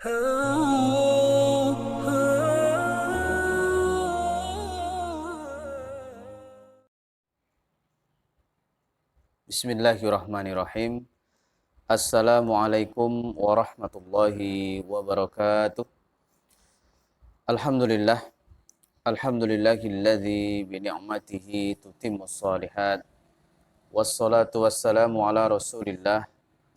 Bismillahirrahmanirrahim. Assalamualaikum warahmatullahi wabarakatuh. Alhamdulillah. Alhamdulillahilladzi bi ni'matihi tutimmus shalihat. Wassalatu wassalamu ala Rasulillah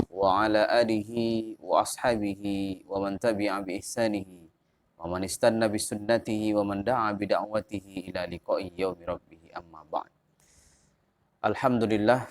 wa ala alihi wa ashabihi wa man tabi'a bi ihsanihi wa man istanna bi sunnatihi wa man da'a bi da'watihi ila liqa'i yaumi rabbih, amma ba'd. Alhamdulillah,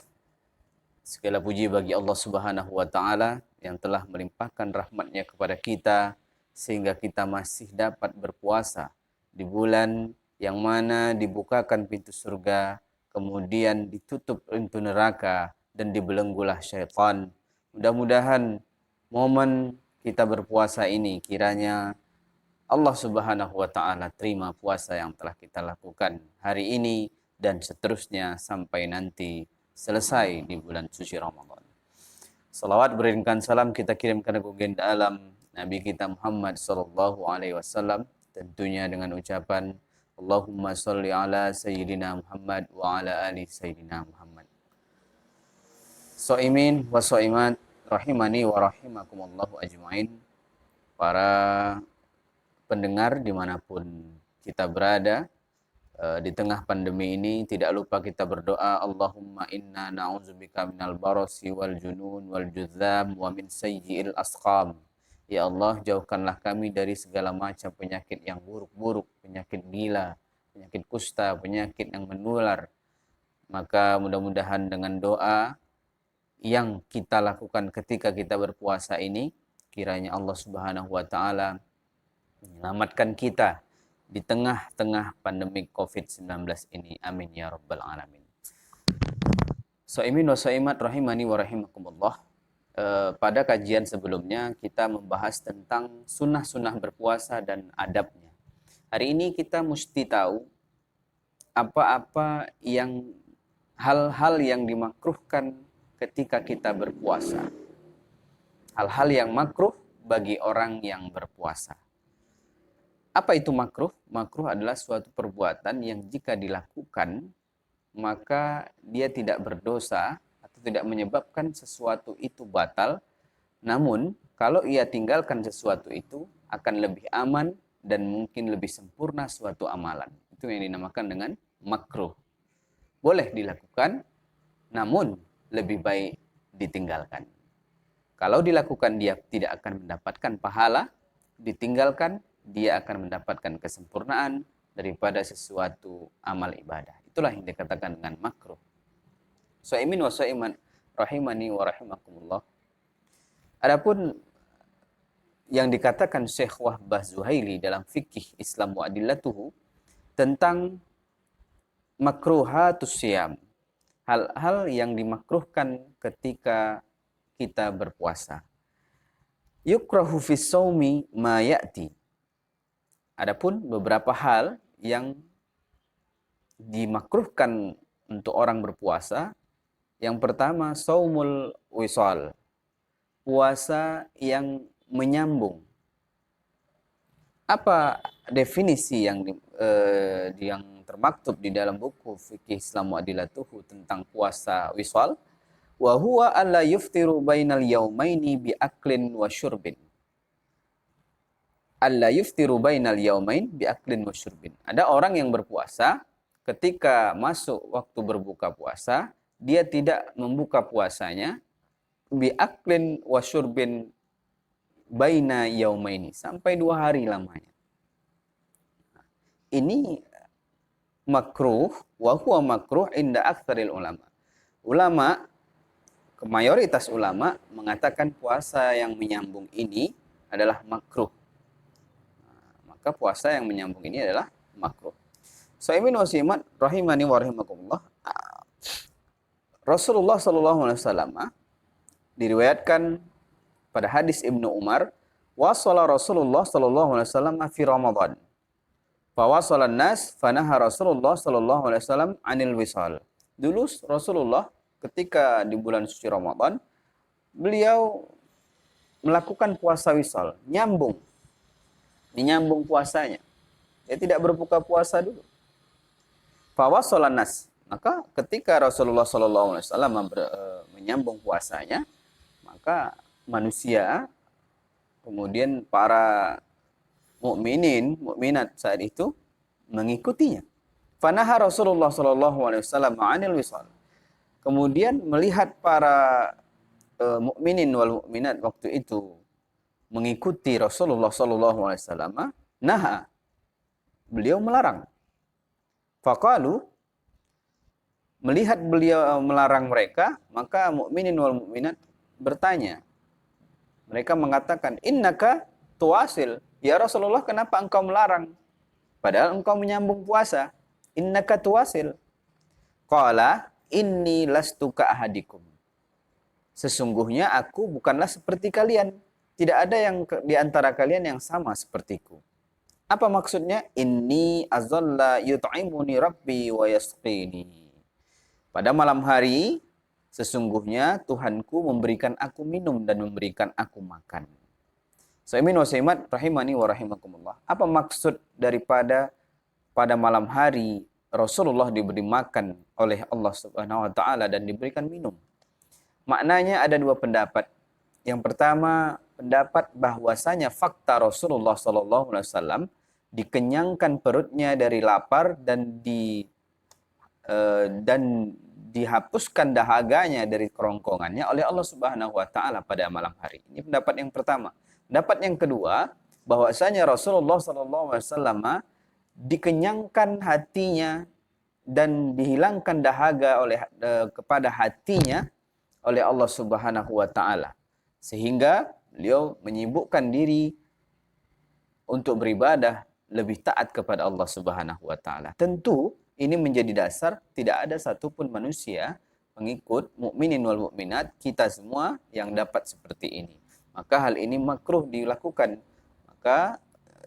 segala puji bagi Allah Subhanahu wa taala yang telah melimpahkan rahmat-Nya kepada kita sehingga kita masih dapat berpuasa di bulan yang mana dibukakan pintu surga, kemudian ditutup pintu neraka dan dibelenggulah syaitan. Mudah-mudahan momen kita berpuasa ini kiranya Allah Subhanahu wa taala terima puasa yang telah kita lakukan hari ini dan seterusnya sampai nanti selesai di bulan suci Ramadan. Salawat beriringkan salam kita kirimkan ke legenda alam Nabi kita Muhammad sallallahu alaihi wasallam, tentunya dengan ucapan Allahumma sholli ala sayyidina Muhammad wa ala ali sayyidina Muhammad. Shaimin wa shaimat rahimani wa rahimakumullahu ajmain. Para pendengar dimanapun kita berada, di tengah pandemi ini tidak lupa kita berdoa, Allahumma inna na'udzubika minal barasi wal junun wal judzam wa min sayyi'il asqam. Ya Allah, jauhkanlah kami dari segala macam penyakit yang buruk-buruk, penyakit gila, penyakit kusta, penyakit yang menular. Maka mudah-mudahan dengan doa yang kita lakukan ketika kita berpuasa ini, kiranya Allah Subhanahu wa taala menyelamatkan kita di tengah-tengah pandemi COVID-19 ini. Amin ya rabbal alamin. Shaimin wa shaimat rahimani wa rahimakumullah. Pada kajian sebelumnya kita membahas tentang sunnah-sunnah berpuasa dan adabnya. Hari ini kita mesti tahu apa-apa yang hal-hal yang dimakruhkan ketika kita berpuasa. Hal-hal yang makruh bagi orang yang berpuasa. Apa itu makruh? Makruh adalah suatu perbuatan yang jika dilakukan maka dia tidak berdosa atau tidak menyebabkan sesuatu itu batal. Namun kalau ia tinggalkan sesuatu itu akan lebih aman dan mungkin lebih sempurna suatu amalan. Itu yang dinamakan dengan makruh. Boleh dilakukan, namun lebih baik ditinggalkan. Kalau dilakukan dia tidak akan mendapatkan pahala, ditinggalkan dia akan mendapatkan kesempurnaan daripada sesuatu amal ibadah. Itulah yang dikatakan dengan makruh. Shaimin wa shaiman rahimani wa rahimakumullah. Adapun yang dikatakan Syekh Wahbah Zuhaili dalam fikih Islam wa adillatuhu tentang makruhatus siyam, hal-hal yang dimakruhkan ketika kita berpuasa. Yukrahu fis shaumi ma ya'ti. Adapun beberapa hal yang dimakruhkan untuk orang berpuasa, yang pertama shaumul wisal, puasa yang menyambung. Apa definisi yang termaktub di dalam buku Fikih Islam wa Adillatuhu tentang puasa wisal? Wa huwa alla yuftiru bainal yaumaini bi aklin wa syurbin. Alla yuftiru bainal yaumain bi aklin wa syurbin. Ada orang yang berpuasa, ketika masuk waktu berbuka puasa, dia tidak membuka puasanya bi aklin wa syurbin baina yaumaini, sampai 2 hari lamanya. Ini makruh, wa huwa makruh inda aktsaril ulama. Mayoritas ulama mengatakan puasa yang menyambung ini adalah makruh. Maka puasa yang menyambung ini adalah makruh. Shaimin wa shaimat rahimani wa rahimakumullah. Rasulullah sallallahu alaihi wasallam diriwayatkan pada hadis Ibnu Umar, wasala Rasulullah sallallahu alaihi wasallam fi Ramadan. Fa wasala an-nas fanaha Rasulullah sallallahu alaihi wasallam 'anil wisal. Dulu Rasulullah ketika di bulan suci Ramadan, beliau melakukan puasa wisal, dinyambung puasanya. Dia tidak berbuka puasa dulu. Fawasalan nas. Maka ketika Rasulullah SAW menyambung puasanya, maka manusia, kemudian para mukminat saat itu mengikutinya. Fanaha Rasulullah SAW 'anil wisal. Kemudian melihat para mukminin wal mukminat waktu itu mengikuti Rasulullah SAW, naha, beliau melarang. Faqalu, melihat beliau melarang mereka, maka mukminin wal mukminat bertanya. Mereka mengatakan, innaka tuwasil. Ya Rasulullah, kenapa engkau melarang? Padahal engkau menyambung puasa. Innaka tuwasil. Qala, inni lastu ka'ahadikum. Sesungguhnya aku bukanlah seperti kalian. Tidak ada yang di antara kalian yang sama sepertiku. Apa maksudnya? Inni azalla yut'imuni rabbi wa yasqini. Pada malam hari, sesungguhnya Tuhanku memberikan aku minum dan memberikan aku makan. Saimin wa saimat rahimani wa rahimakumullah. Apa maksud daripada pada malam hari Rasulullah diberi makan oleh Allah Subhanahu wa taala dan diberikan minum? Maknanya ada dua pendapat. Yang pertama, pendapat bahwasanya fakta Rasulullah SAW dikenyangkan perutnya dari lapar dan dihapuskan dahaganya dari kerongkongannya oleh Allah Subhanahu wa taala pada malam hari. Ini pendapat yang pertama. Pendapat yang kedua, bahwasanya Rasulullah SAW dikenyangkan hatinya dan dihilangkan dahaga kepada hatinya oleh Allah Subhanahu wa taala. Sehingga beliau menyibukkan diri untuk beribadah, lebih taat kepada Allah Subhanahu wa taala. Tentu ini menjadi dasar tidak ada satupun manusia pengikut mukminin wal mukminat kita semua yang dapat seperti ini. Maka hal ini makruh dilakukan. Maka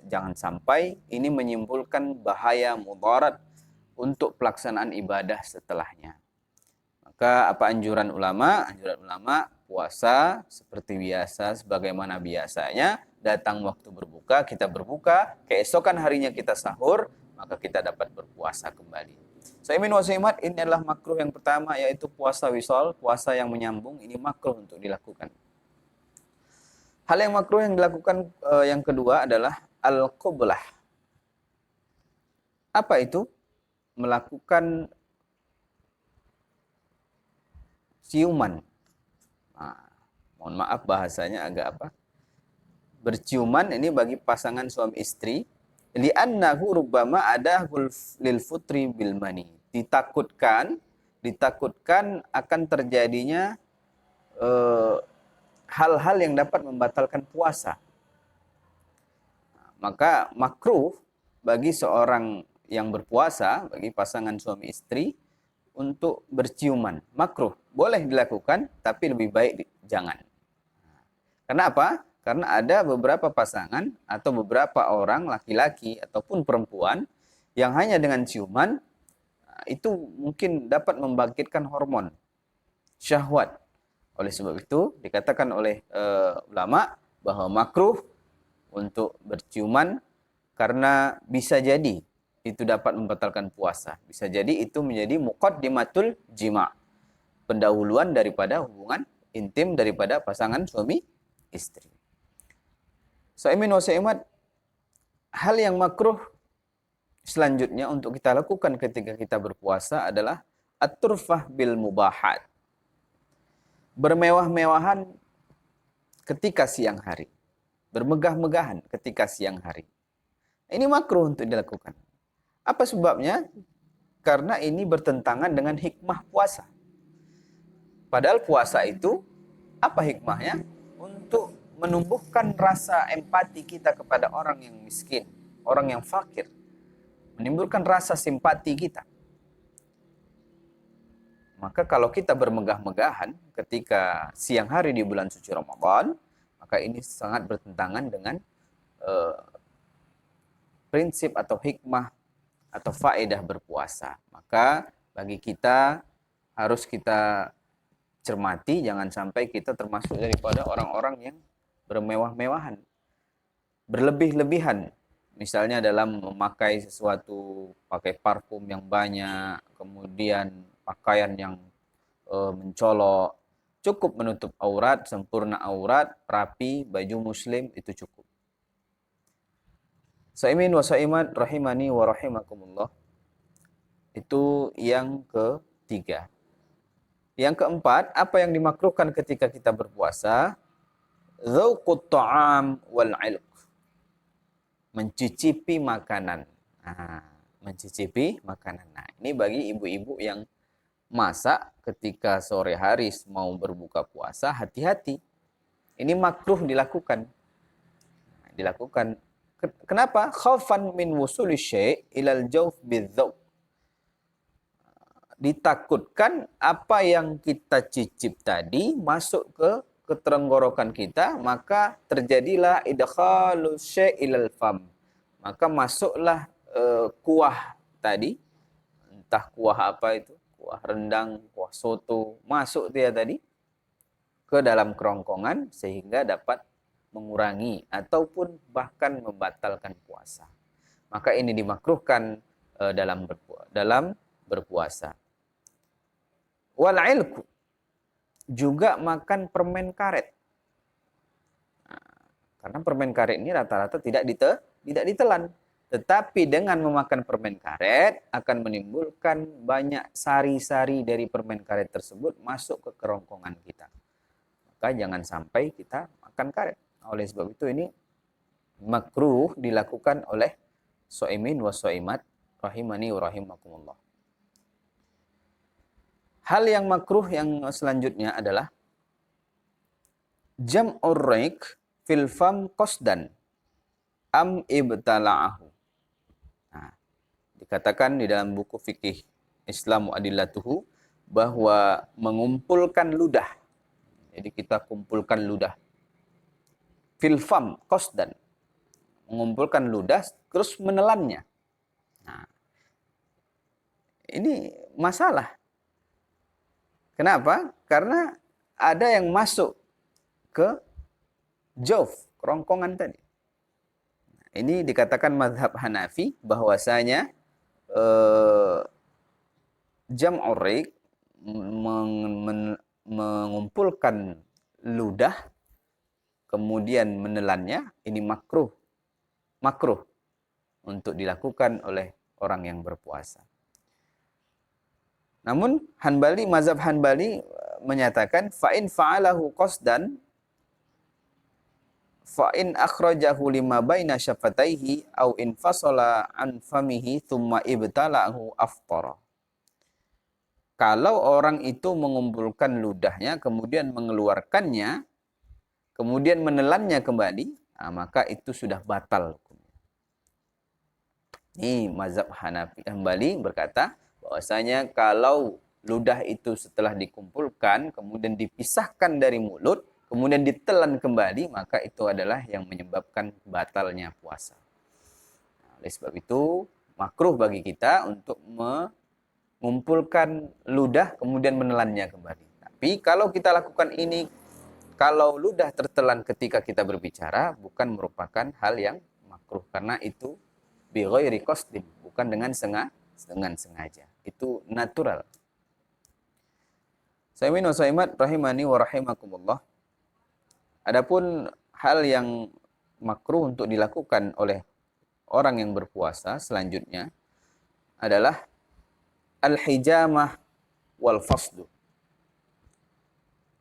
jangan sampai ini menimbulkan bahaya mudarat untuk pelaksanaan ibadah setelahnya. Maka apa anjuran ulama? Anjuran ulama puasa seperti biasa, sebagaimana biasanya. Datang waktu berbuka, kita berbuka. Keesokan harinya kita sahur, maka kita dapat berpuasa kembali. Saimin wa saimat, ini adalah makruh yang pertama, yaitu puasa wisal, puasa yang menyambung. Ini makruh untuk dilakukan. Hal yang makruh yang dilakukan yang kedua adalah al-qublah. Apa itu? Melakukan ciuman. Nah, mohon maaf bahasanya agak apa? Berciuman ini bagi pasangan suami istri. Li'annahu rubbama adahul lil futri bil mani. Ditakutkan akan terjadinya hal-hal yang dapat membatalkan puasa. Maka makruh bagi seorang yang berpuasa, bagi pasangan suami istri, untuk berciuman. Makruh. Boleh dilakukan, tapi lebih baik jangan. Kenapa? Karena ada beberapa pasangan atau beberapa orang, laki-laki ataupun perempuan, yang hanya dengan ciuman, itu mungkin dapat membangkitkan hormon syahwat. Oleh sebab itu, dikatakan oleh ulama bahwa makruh untuk berciuman karena bisa jadi itu dapat membatalkan puasa. Bisa jadi itu menjadi muqaddimatul jima', pendahuluan daripada hubungan intim daripada pasangan suami istri. Saimin wa saimat, hal yang makruh selanjutnya untuk kita lakukan ketika kita berpuasa adalah at-turfah bil mubahat. Bermewah-mewahan ketika siang hari. Bermegah-megahan ketika siang hari. Ini makruh untuk dilakukan. Apa sebabnya? Karena ini bertentangan dengan hikmah puasa. Padahal puasa itu, apa hikmahnya? Untuk menumbuhkan rasa empati kita kepada orang yang miskin, orang yang fakir. Menimbulkan rasa simpati kita. Maka kalau kita bermegah-megahan ketika siang hari di bulan suci Ramadan, maka ini sangat bertentangan dengan prinsip atau hikmah atau faedah berpuasa. Maka bagi kita harus kita cermati, jangan sampai kita termasuk daripada orang-orang yang bermewah-mewahan, berlebih-lebihan. Misalnya dalam memakai sesuatu, pakai parfum yang banyak, kemudian pakaian yang mencolok, cukup menutup aurat, sempurna aurat, rapi, baju muslim, itu cukup. Saimin wa saimat rahimani wa rahimakumullah. Itu yang ketiga. Yang keempat, apa yang dimakruhkan ketika kita berpuasa? Dzauqut ta'am wal 'ilq. Mencicipi makanan. Nah, mencicipi makanan. Nah, ini bagi ibu-ibu yang masak ketika sore hari mau berbuka puasa, hati-hati. Ini makruh dilakukan. Dilakukan. Kenapa? Khaufan min wusuli syai' ilal jawf bidzauq. Ditakutkan apa yang kita cicip tadi masuk ke tenggorokan kita, maka terjadilah idkhalu syai'ilal fam. Maka masuklah kuah tadi, entah kuah apa itu, kuah rendang, kuah soto, masuk dia tadi ke dalam kerongkongan sehingga dapat mengurangi ataupun bahkan membatalkan puasa. Maka ini dimakruhkan dalam berpuasa. Wal 'ilku, juga makan permen karet. Nah, karena permen karet ini rata-rata tidak ditelan. Tetapi dengan memakan permen karet akan menimbulkan banyak sari-sari dari permen karet tersebut masuk ke kerongkongan kita. Maka jangan sampai kita makan karet. Oleh sebab itu ini makruh dilakukan oleh shaimin wa shaimat rahimani wa rahimakumullah. Hal yang makruh yang selanjutnya adalah jam'ur raik fil fam qasdan am ibtala'ahu. Nah, dikatakan di dalam buku fikih Islamu Adillatuhu bahwa mengumpulkan ludah. Jadi kita kumpulkan ludah. Fil fam qasdan. Mengumpulkan ludah terus menelannya. Nah, ini masalah. Kenapa? Karena ada yang masuk ke jauf, kerongkongan tadi. Ini dikatakan mazhab Hanafi bahwasanya jam'ur raik mengumpulkan ludah kemudian menelannya, ini makruh. Makruh untuk dilakukan oleh orang yang berpuasa. Namun mazhab Hanbali menyatakan fa'in fa'alahu qasdan fa'in akhrajahu lima baina syafataihi au infasala an famihi thumma ibtala'ahu aftara. Kalau orang itu mengumpulkan ludahnya kemudian mengeluarkannya kemudian menelannya kembali, nah, maka itu sudah batal. Ini mazhab Hanbali berkata bahwasanya kalau ludah itu setelah dikumpulkan, kemudian dipisahkan dari mulut, kemudian ditelan kembali, maka itu adalah yang menyebabkan batalnya puasa. Nah, oleh sebab itu, makruh bagi kita untuk mengumpulkan ludah, kemudian menelannya kembali. Tapi kalau kita lakukan ini, kalau ludah tertelan ketika kita berbicara, bukan merupakan hal yang makruh. Karena itu bi ghairi qasdin, bukan dengan sengaja. Itu natural. Saimin wa saimat rahimani wa rahimakumullah. Adapun hal yang makruh untuk dilakukan oleh orang yang berpuasa selanjutnya adalah al-hijamah wal fasdu.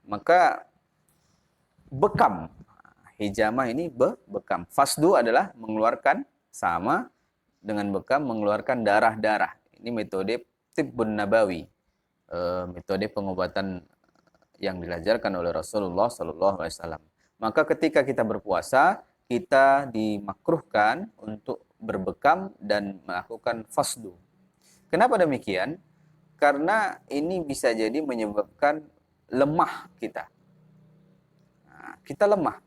Maka bekam. Hijamah ini bekam. Fasdu adalah mengeluarkan sama dengan bekam mengeluarkan darah-darah. Ini metode tibbun nabawi, metode pengobatan yang diajarkan oleh Rasulullah SAW. Maka ketika kita berpuasa, kita dimakruhkan untuk berbekam dan melakukan fasdu. Kenapa demikian? Karena ini bisa jadi menyebabkan lemah kita. Nah, kita lemah.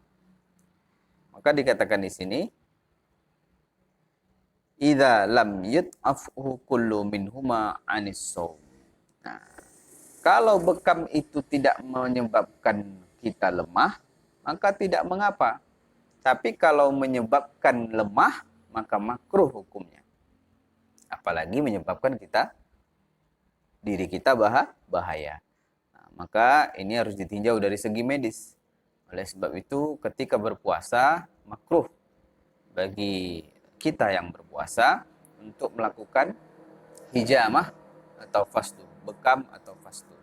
Maka dikatakan di sini, idza lam yut'afhu kullu minhuma 'anis shaum. Nah, kalau bekam itu tidak menyebabkan kita lemah, maka tidak mengapa. Tapi kalau menyebabkan lemah, maka makruh hukumnya. Apalagi menyebabkan diri kita bahaya. Nah, maka ini harus ditinjau dari segi medis. Oleh sebab itu, ketika berpuasa, makruh bagi kita yang berpuasa untuk melakukan hijamah atau fasdu, bekam atau fasdu.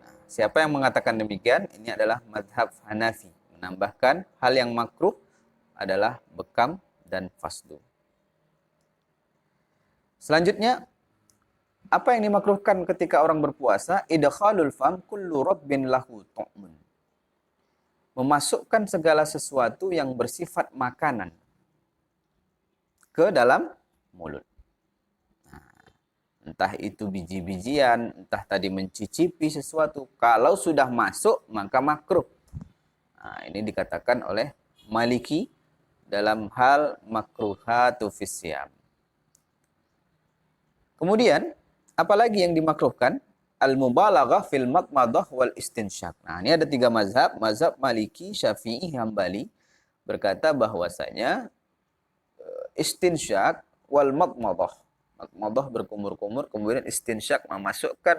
Nah, siapa yang mengatakan demikian? Ini adalah mazhab Hanafi. Menambahkan hal yang makruh adalah bekam dan fasdu. Selanjutnya, apa yang dimakruhkan ketika orang berpuasa? Idkhalul fam kullu rabbin lahu tu'mun. Memasukkan segala sesuatu yang bersifat makanan ke dalam mulut. Entah itu biji-bijian, entah tadi mencicipi sesuatu. Kalau sudah masuk, maka makruh. Nah, ini dikatakan oleh Maliki dalam hal makruhatu fisyam. Kemudian, apalagi yang dimakruhkan? Al-mubalaghah fil madmadah wal istinsyaq. Nah, ini ada 3 mazhab. Mazhab Maliki, Syafi'i, Hambali berkata bahwasanya istinsyaq wal madmadah. Madmadah berkumur-kumur, kemudian istinsyaq memasukkan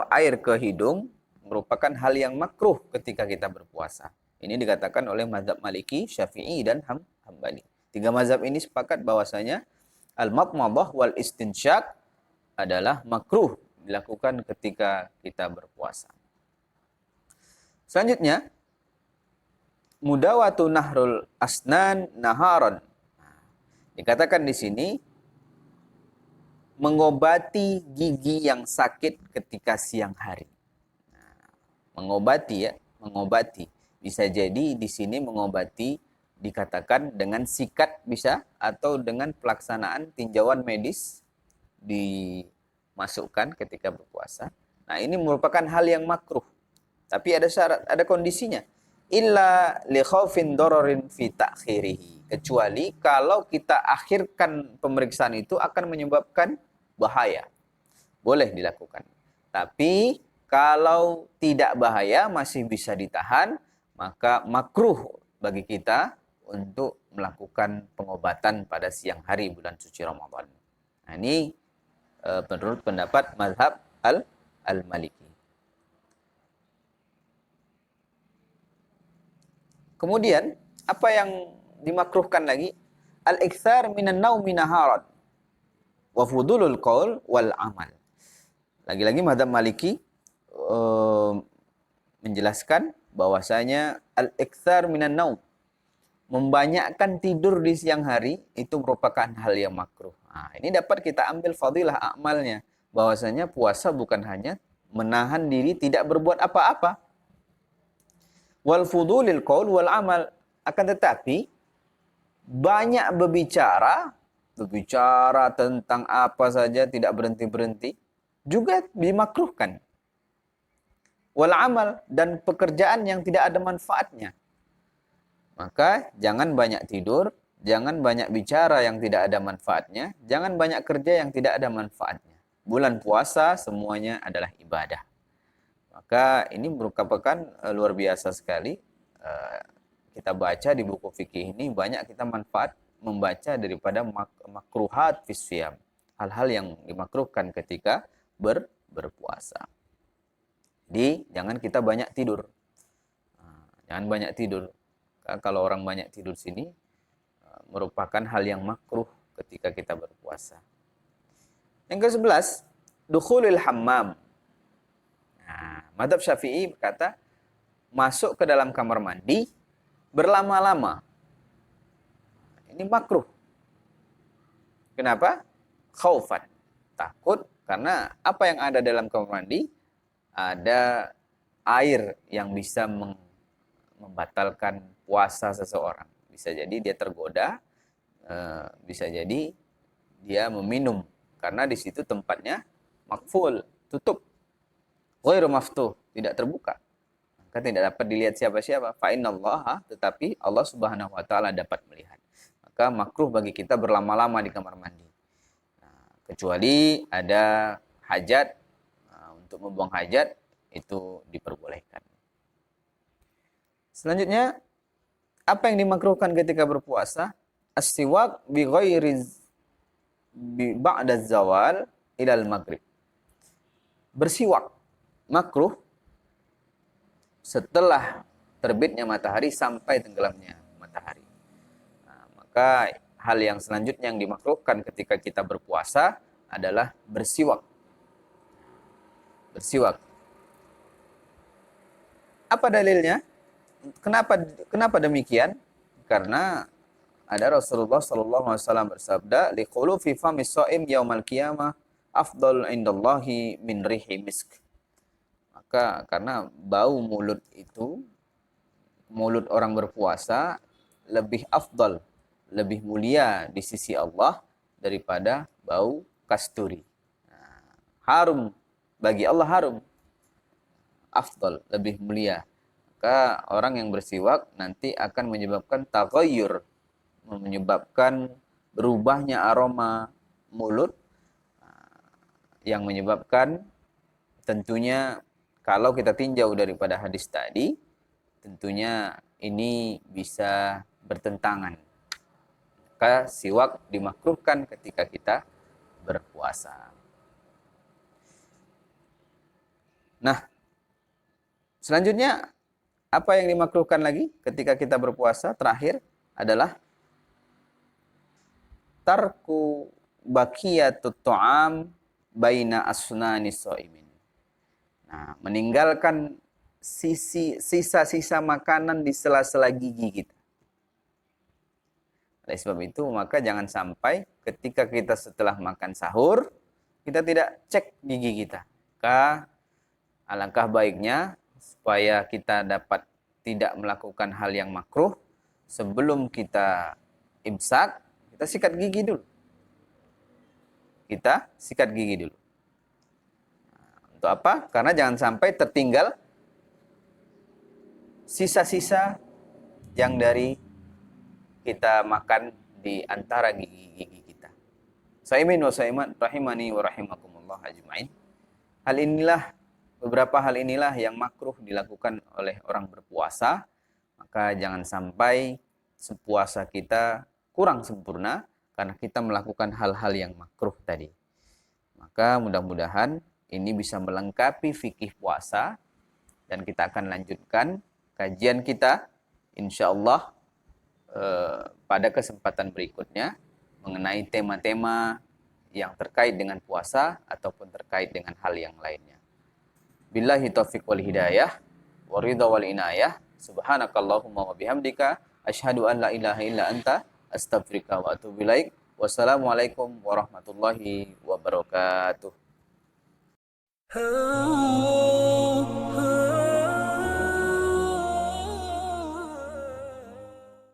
air ke hidung merupakan hal yang makruh ketika kita berpuasa. Ini dikatakan oleh mazhab Maliki, Syafi'i, dan Hambali. 3 mazhab ini sepakat bahwasanya al-madmadah wal istinsyaq adalah makruh dilakukan ketika kita berpuasa. Selanjutnya, mudawatu nahrul asnan naharon. Dikatakan di sini mengobati gigi yang sakit ketika siang hari. Mengobati. Bisa jadi di sini mengobati dikatakan dengan sikat bisa, atau dengan pelaksanaan tinjauan medis dimasukkan ketika berpuasa. Nah, ini merupakan hal yang makruh. Tapi ada syarat, ada kondisinya. Illa li khaufin dararin fi ta'khirihi. Kecuali kalau kita akhirkan pemeriksaan itu akan menyebabkan bahaya. Boleh dilakukan. Tapi kalau tidak bahaya, masih bisa ditahan, maka makruh bagi kita untuk melakukan pengobatan pada siang hari bulan suci Ramadan. Nah, ini menurut pendapat mazhab al-Maliki. Kemudian, apa yang dimakruhkan lagi? Al-iktsar minan naumi naharan wa fudulul qaul wal amal. Lagi-lagi mazhab Maliki menjelaskan bahwasanya al-iktsar minan naum, membanyakkan tidur di siang hari itu merupakan hal yang makruh. Nah, ini dapat kita ambil fadilah amalnya, bahwasanya puasa bukan hanya menahan diri tidak berbuat apa-apa. Wal fudulil qaul wal amal, akan tetapi banyak berbicara tentang apa saja tidak berhenti-berhenti juga dimakruhkan. Wal amal, dan pekerjaan yang tidak ada manfaatnya. Maka jangan banyak tidur, jangan banyak bicara yang tidak ada manfaatnya, jangan banyak kerja yang tidak ada manfaatnya. Bulan puasa semuanya adalah ibadah. Maka ini merupakan luar biasa sekali. Kita baca di buku fikih ini banyak kita manfaat membaca daripada makruhat fisyam. Hal-hal yang dimakruhkan ketika berpuasa. Jadi jangan kita banyak tidur. Jangan banyak tidur. Kalau orang banyak tidur sini merupakan hal yang makruh ketika kita berpuasa. Yang ke-11, dukhulul hammam. Nah, mazhab Syafi'i berkata masuk ke dalam kamar mandi berlama-lama. Ini makruh. Kenapa? Khaufan. Takut karena apa yang ada dalam kamar mandi? Ada air yang bisa membatalkan puasa seseorang. Bisa jadi dia tergoda, bisa jadi dia meminum karena di situ tempatnya makful, tutup. Ghairu maftuh, tidak terbuka. Maka tidak dapat dilihat siapa-siapa. Fa innallaha, tetapi Allah Subhanahu wa taala dapat melihat. Maka makruh bagi kita berlama-lama di kamar mandi. Nah, kecuali ada hajat, untuk membuang hajat itu diperbolehkan. Selanjutnya, apa yang dimakruhkan ketika berpuasa? As-siwak bi ghairi ba'da zawal ilal maghrib. Bersiwak makruh setelah terbitnya matahari sampai tenggelamnya matahari. Nah, maka hal yang selanjutnya yang dimakruhkan ketika kita berpuasa adalah bersiwak. Bersiwak. Apa dalilnya? Kenapa demikian? Karena ada Rasulullah sallallahu alaihi wasallam bersabda, "Liqulu fi famis shaim yaumal qiyamah afdal indallahi min rihi misk." Maka karena bau mulut itu, mulut orang berpuasa lebih afdal, lebih mulia di sisi Allah daripada bau kasturi. Nah, harum, bagi Allah harum, afdal, lebih mulia. Maka orang yang bersiwak nanti akan menyebabkan taghayyur, menyebabkan berubahnya aroma mulut, yang menyebabkan tentunya kalau kita tinjau daripada hadis tadi, tentunya ini bisa bertentangan. Maka siwak dimakruhkan ketika kita berpuasa. Nah, selanjutnya apa yang dimakruhkan lagi ketika kita berpuasa? Terakhir adalah tarku bakiyatut ta'am baina asnani shaimin. Nah, meninggalkan sisa-sisa makanan di sela-sela gigi kita. Oleh sebab itu, maka jangan sampai ketika kita setelah makan sahur, kita tidak cek gigi kita. Maka alangkah baiknya supaya kita dapat tidak melakukan hal yang makruh, sebelum kita imsak, kita sikat gigi dulu. Kita sikat gigi dulu. Untuk apa? Karena jangan sampai tertinggal sisa-sisa yang dari kita makan di antara gigi-gigi kita. Saimin wa saimat rahimani wa rahimakumullah ajmain. Beberapa hal inilah yang makruh dilakukan oleh orang berpuasa. Maka jangan sampai puasa kita kurang sempurna karena kita melakukan hal-hal yang makruh tadi. Maka mudah-mudahan ini bisa melengkapi fikih puasa, dan kita akan lanjutkan kajian kita insyaallah pada kesempatan berikutnya mengenai tema-tema yang terkait dengan puasa ataupun terkait dengan hal yang lainnya. Billahi taufiq wal hidayah wa ridha wal inayah. Subhanakallahumma wa bihamdika asyhadu an la ilaha illa anta astaghfiruka wa atubu ilaik. Wassalamualaikum warahmatullahi wabarakatuh.